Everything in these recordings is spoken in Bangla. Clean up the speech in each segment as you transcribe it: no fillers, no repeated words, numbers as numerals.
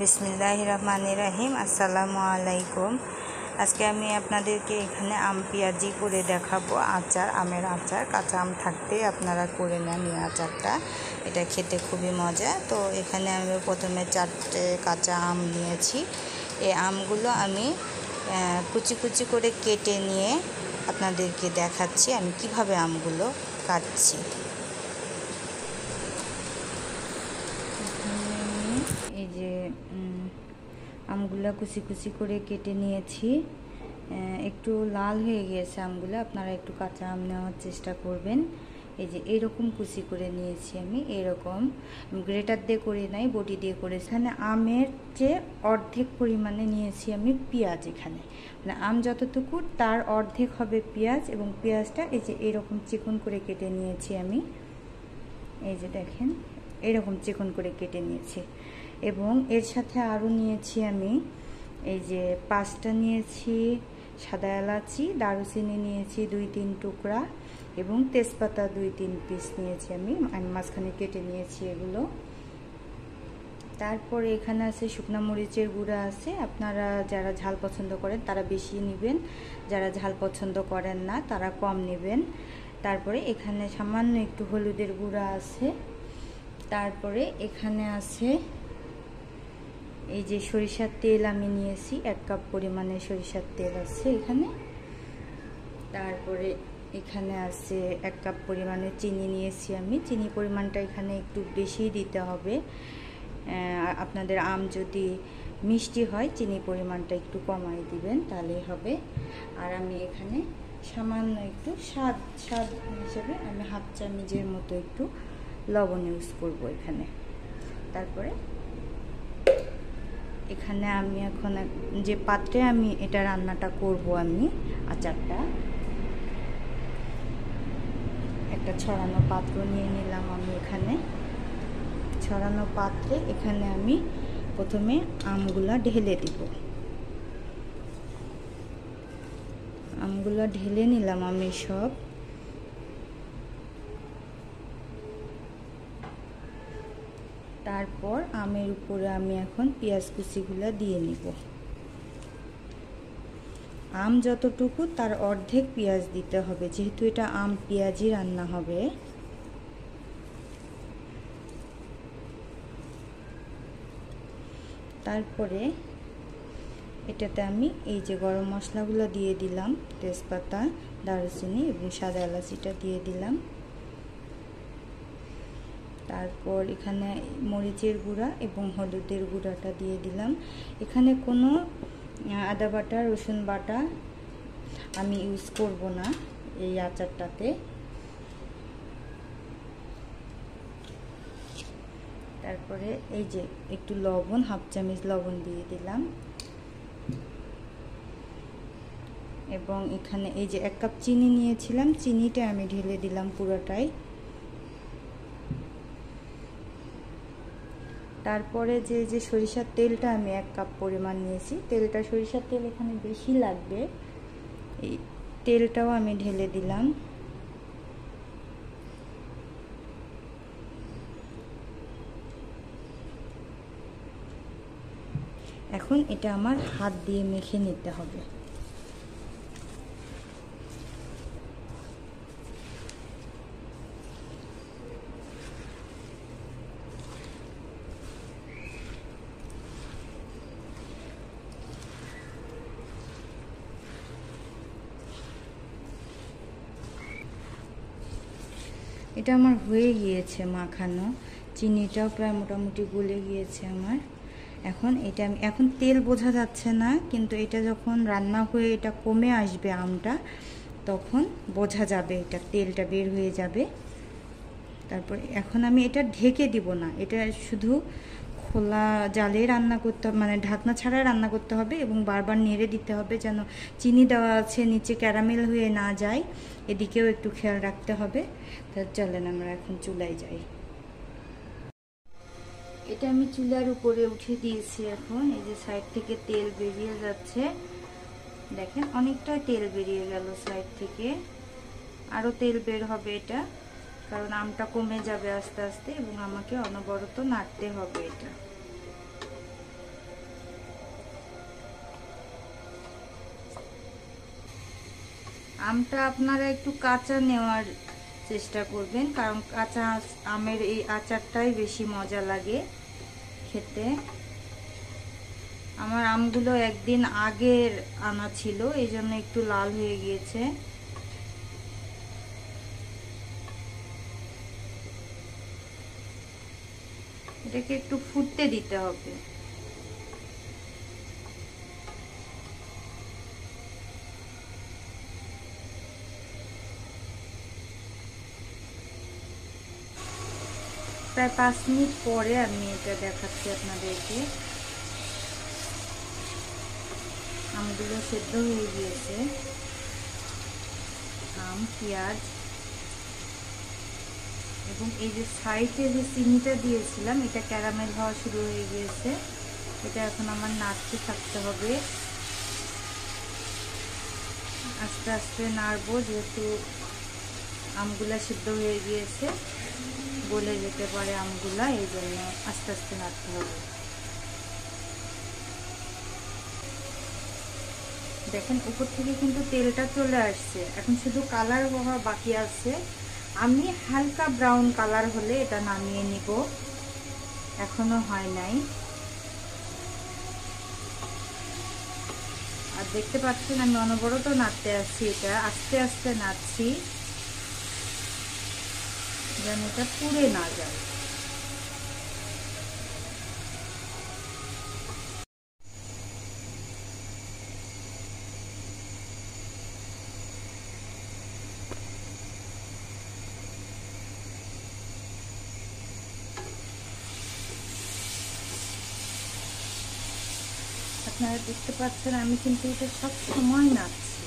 বিসমিল্লাহির রহমানির রহিম। আসসালামু আলাইকুম। আজকে আমি আপনাদেরকে এখানে আম পেঁয়াজি করে দেখাবো। আচার, আমের আচার। কাঁচা আম থাকতে আপনারা করে নেন এই আচারটা। এটা খেতে খুবই মজা। তো এখানে আমি প্রথমে 4টে কাঁচা আম নিয়েছি। এই আমগুলো আমি কুচি কুচি করে কেটে নিয়ে আপনাদেরকে দেখাচ্ছি আমি কিভাবে আমগুলো কাটছি। এই যে আমগুলো কুচি কুচি করে কেটে নিয়েছি। একটু লাল হয়ে গিয়েছে আমগুলো, আপনারা একটু কাঁচা আম নেওয়ার চেষ্টা করবেন। এই যে এরকম কুচি করে নিয়েছি আমি, এরকম গ্রেটার দিয়ে করে নাই, বটি দিয়ে করেছি। এখানে আমের যে অর্ধেক পরিমাণে নিয়েছি আমি পেঁয়াজ। এখানে মানে আম যতটুকু তার অর্ধেক হবে পেঁয়াজ, এবং পেঁয়াজটা এই যে এরকম চিকন করে কেটে নিয়েছি আমি। এই যে দেখেন এরকম চিকন করে কেটে নিয়েছি। এবং এর সাথে আরও নিয়েছি আমি এই যে 5টা নিয়েছি সাদা এলাচি, দারুচিনি নিয়েছি 2-3 টুকরা, এবং তেজপাতা 2-3 পিস নিয়েছি আমি মাঝখানে কেটে নিয়েছি এগুলো। তারপরে এখানে আছে শুকনা মরিচের গুঁড়া আছে। আপনারা যারা ঝাল পছন্দ করেন তারা বেশি নেবেন, যারা ঝাল পছন্দ করেন না তারা কম নেবেন। তারপরে এখানে সামান্য একটু হলুদের গুঁড়া আছে। তারপরে এখানে আছে এই যে সরিষার তেল আমি নিয়েছি, 1 কাপ পরিমাণে সরিষার তেল আছে এখানে। তারপরে এখানে আছে 1 কাপ পরিমাণে চিনি নিয়েছি আমি। চিনি পরিমাণটা এখানে একটু বেশি দিতে হবে। আপনাদের আম যদি মিষ্টি হয় চিনি পরিমাণটা একটু কমাই দিবেন, তাহলেই হবে। আর আমি এখানে সামান্য একটু স্বাদ হিসেবে আমি 1/2 চামচের মতো একটু লবণ ইউজ করব এখানে। তারপরে এখানে আমি এখন যে পাত্রে আমি এটা রান্নাটা করব, আমি আচারটা, একটা ছড়ানো পাত্র নিয়ে নিলাম আমি। এখানে ছড়ানো পাত্রে এখানে আমি প্রথমে আমগুলা ঢেলে দিব। আমগুলা ঢেলে নিলাম আমি সব। তারপর আমের উপরে আমি এখন পেঁয়াজ কুচিগুলা দিয়ে নিব। আম যতটুকু তার অর্ধেক পেঁয়াজ দিতে হবে, যেহেতু এটা আম পেঁয়াজি রান্না হবে। তারপরে এটাতে আমি এই যে গরম মশলাগুলো দিয়ে দিলাম, তেজপাতা, দারুচিনি এবং সাদা এলাচিটা দিয়ে দিলাম। তারপর এখানে মরিচের গুঁড়া এবং হলুদের গুঁড়াটা দিয়ে দিলাম। এখানে কোনো আদা বাটা, রসুন বাটা আমি ইউজ করব না এই আচারটাতে। তারপরে এই যে একটু লবণ, 1/2 চামচ লবণ দিয়ে দিলাম। এবং এখানে এই যে 1 কাপ চিনি নিয়েছিলাম, চিনিটা আমি ঢেলে দিলাম পুরোটাই। তারপরে যে সরিষার তেলটা আমি 1 কাপ পরিমাণ নিয়েছি, তেলটা সরিষার তেল এখানে বেশি লাগবে, এই তেলটাও আমি ঢেলে দিলাম। এখন এটা আমার হাত দিয়ে মেখে নিতে হবে। এটা আমার হয়ে গিয়েছে মাখানো, চিনিটাও প্রায় মোটামুটি গলে গিয়েছে আমার। এখন এটা আমি, এখন তেল বোঝা যাচ্ছে না, কিন্তু এটা যখন রান্না হয়ে এটা কমে আসবে আমটা, তখন বোঝা যাবে, এটা তেলটা বের হয়ে যাবে। তারপর এখন আমি এটা ঢেকে দিব না, এটা শুধু খোলা জালে রান্না করতে হবে, মানে ঢাকনা ছাড়া রান্না করতে হবে, এবং বারবার নেড়ে দিতে হবে যেন চিনি দেওয়া আছে নিচে ক্যারামেল হয়ে না যায়, এদিকেও একটু খেয়াল রাখতে হবে। তা চলেন আমরা এখন চুলায় যাই। এটা আমি চুলার উপরে উঠে দিয়েছি। এখন এই যে সাইড থেকে তেল বেরিয়ে যাচ্ছে, দেখেন অনেকটা তেল বেরিয়ে গেল সাইড থেকে। আরও তেল বের হবে এটা, কারণ আমটা কমে যাবে আস্তে আস্তে, এবং আমাকে অনবরত নাড়তে হবে এটা। আমটা আপনারা একটু কাঁচা নেওয়ার চেষ্টা করবেন, কারণ কাঁচা আমের এই আচারটাই বেশি মজা লাগে খেতে। আমার আমগুলো একদিন আগের আনা ছিল, এই জন্য একটু লাল হয়ে গিয়েছে। এটাকে একটু ফুটতে দিতে হবে। প্রায় 5 মিনিট পরে আমি এটা দেখাচ্ছি আপনাদেরকে। আমগুলো সেদ্ধ হয়ে গিয়েছে। আম, পেঁয়াজ এবং এই যে সাইডে যে চিনিটা দিয়েছিলাম এটা ক্যারামেল হওয়া শুরু হয়ে গিয়েছে। এটা এখন আমার নাড়তে থাকতে হবে, আস্তে আস্তে নাড়বো, যেহেতু আমগুলা সিদ্ধ হয়ে গিয়েছে, গলে যেতে পারে আমগুলা, এই জন্য আস্তে আস্তে নাড়তে হবে। দেখেন উপর থেকে কিন্তু তেলটা চলে আসছে, এখন শুধু কালার হওয়া বাকি আছে। আমি হালকা ব্রাউন কালার হলে এটা নামিয়ে নিব, এখনো হয় নাই। আর দেখতে পাচ্ছেন আমি অনবরত নাড়তে আসছি, এটা আস্তে আস্তে নাড়ছি যেন এটা পুড়ে না যায়। আপনারা দেখতে পাচ্ছেন আমি কিন্তু এটা সব সময় নাড়ছি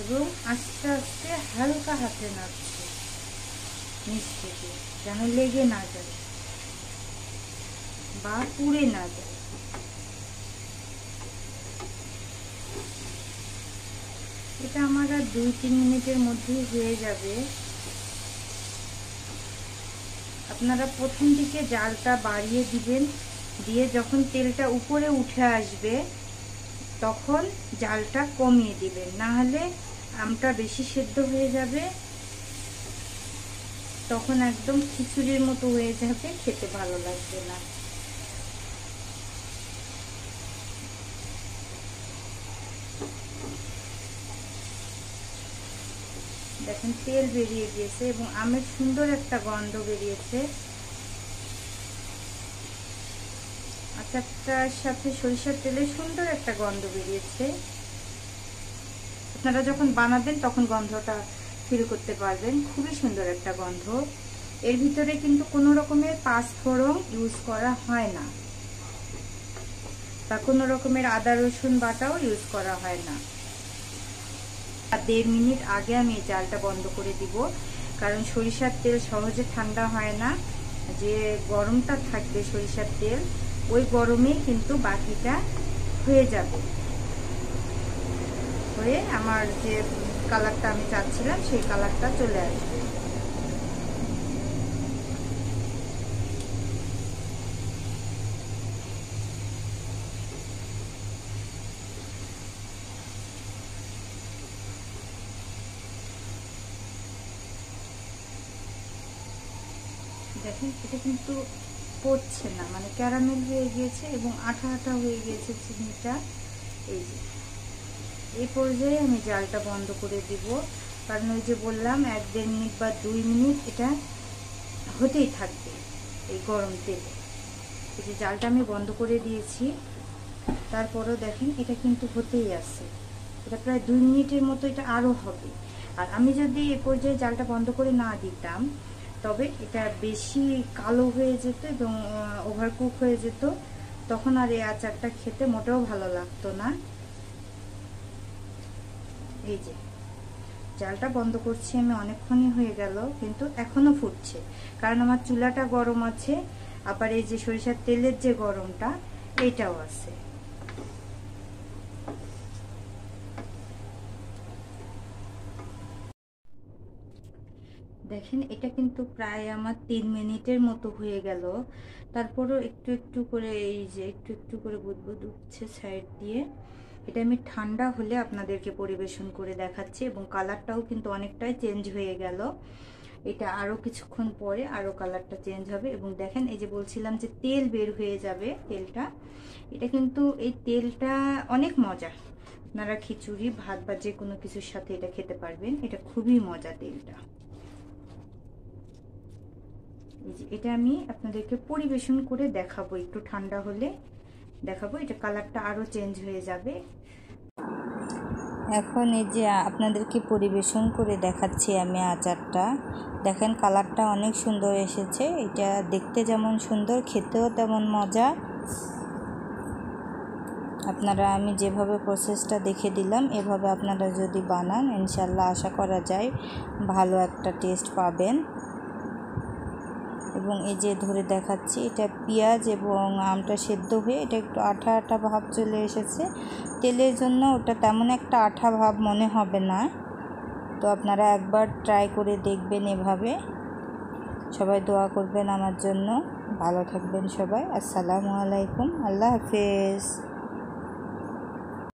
এবং আস্তে আস্তে হালকা হাতে নাড়ছি নিচ থেকে, যেন লেগে না যায় বা পুড়ে না যায়। এটা আমার আর 2-3 মিনিটের মধ্যেই হয়ে যাবে। আপনারা প্রথম দিকে জালটা বাড়িয়ে দিবেন, দিয়ে যখন তেলটা উপরে উঠে আসবে তখন জালটা কমিয়ে দিবেন, না হলে আমটা বেশি সেদ্ধ হয়ে যাবে, তখন একদম খিচুড়ির মতো হয়ে যাবে, খেতে ভালো লাগবে না। দেখেন তেল বেরিয়ে গিয়েছে এবং আমের সুন্দর একটা গন্ধ বেরিয়েছে। আচারটার সাথে সরিষার তেলের সুন্দর একটা গন্ধ বেরিয়েছে। আপনারা যখন বানাবেন তখন গন্ধটা ফিল করতে পারবেন, খুবই সুন্দর একটা গন্ধ। এর ভিতরে কিন্তু কোনো রকমের পাঁচফোড়ন ইউজ করা হয় না, বা কোনো রকমের আদা রসুন বাটাও ইউজ করা হয় না। 1.5 মিনিট আগে আমি এই জালটা বন্ধ করে দিব, কারণ সরিষার তেল সহজে ঠান্ডা হয় না। যে গরমটা থাকবে সরিষার তেল, ওই গরমেই কিন্তু বাকিটা হয়ে যাবে, হয়ে আমার যে কালারটা আমি চাচ্ছিলাম সেই কালারটা চলে আসবে। দেখেন এটা কিন্তু পড়ছে না, মানে ক্যারামেল হয়ে গিয়েছে এবং আঠা আঠা হয়ে গিয়েছে চিনিটা। এই যে এই পর্যায়ে আমি জালটা বন্ধ করে দিব, কারণ ওই যে বললাম 1-1.5 মিনিট বা 2 মিনিট এটা হতেই থাকবে এই গরম তেলে। এই যে জালটা আমি বন্ধ করে দিয়েছি, তারপরেও দেখেন এটা কিন্তু হতেই আছে, এটা প্রায় 2 মিনিটের মতো এটা আরও হবে। আর আমি যদি এ পর্যায়ে জালটা বন্ধ করে না দিতাম তবে এটা বেশি কালো হয়ে যেত এবং ওভারকুক হয়ে যেত, তখন আর এই আচারটা খেতে মোটেও ভালো লাগতো না। এই যে জালটা বন্ধ করছি আমি, অনেকক্ষণই হয়ে গেল কিন্তু এখনো ফুটছে, কারণ আমার চুলাটা গরম আছে, আবার এই যে সরিষার তেলের যে গরমটা এইটাও আছে। দেখেন এটা কিন্তু প্রায় আমার 3 মিনিটের মতো হয়ে গেল, তারপরও একটু একটু করে এই যে একটু একটু করে বুদবুদ উঠছে সাইড দিয়ে। এটা আমি ঠান্ডা হলে আপনাদেরকে পরিবেশন করে দেখাচ্ছি, এবং কালারটাও কিন্তু অনেকটাই চেঞ্জ হয়ে গেল। এটা আরও কিছুক্ষণ পরে আরও কালারটা চেঞ্জ হবে। এবং দেখেন, এই যে বলছিলাম যে তেল বের হয়ে যাবে, তেলটা, এটা কিন্তু এই তেলটা অনেক মজা। আপনারা খিচুড়ি, ভাত বা যে কোনো কিছুর সাথে এটা খেতে পারবেন। এটা খুবই মজা তেলটা। এই যে এটা আমি আপনাদেরকে পরিবেশন করে দেখাবো, একটু ঠান্ডা হলে দেখাবো। এটা কালারটা আরও চেঞ্জ হয়ে যাবে। এখন এই যে আপনাদেরকে পরিবেশন করে দেখাচ্ছি আমি আচারটা। দেখেন কালারটা অনেক সুন্দর এসেছে। এটা দেখতে যেমন সুন্দর, খেতেও তেমন মজা। আপনারা আমি যেভাবে প্রসেসটা দেখে দিলাম, এভাবে আপনারা যদি বানান, ইনশাল্লাহ আশা করা যায় ভালো একটা টেস্ট পাবেন। এবং এই যে ধরে দেখাচ্ছি, এটা পেঁয়াজ এবং আমটা সেদ্ধ হয়ে এটা একটু আঠা আঠা ভাব চলে এসেছে। তেলের জন্য ওটা তেমন একটা আঠা ভাব মনে হবে না। তো আপনারা একবার ট্রাই করে দেখবেন এভাবে। সবাই দোয়া করবেন আমার জন্য। ভালো থাকবেন সবাই। আসসালামু আলাইকুম। আল্লাহ হাফেজ।